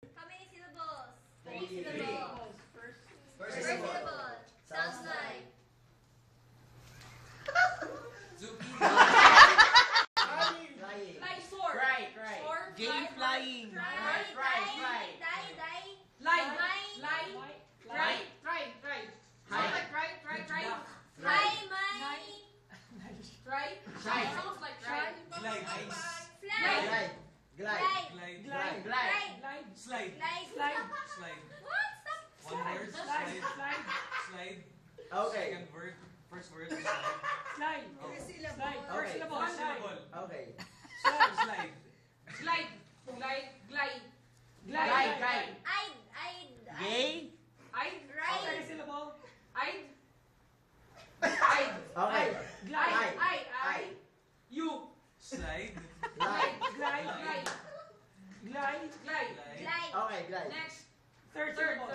How many syllables? Three. syllables. First First syllable. syllable. Sounds like. Zucchini. Flying. Fly, soar. Cry. Soar, Game flying. Try. Lie. Lie. Try. Sounds like try. Hi, my. Try. Try. Sounds like try. Glide. Fly. Glide. Glide. Glide. Slide. Glide. Slide. What? Stop. One word. Slide. Okay. Second word. First word. Slide. First Okay. syllable. One syllable. Okay. Slide. Glide. Gay. Right. Second syllable. I'd. Okay. I. You. Slide. Glide. Glide. Glide. Okay, glide. Next. Third syllable.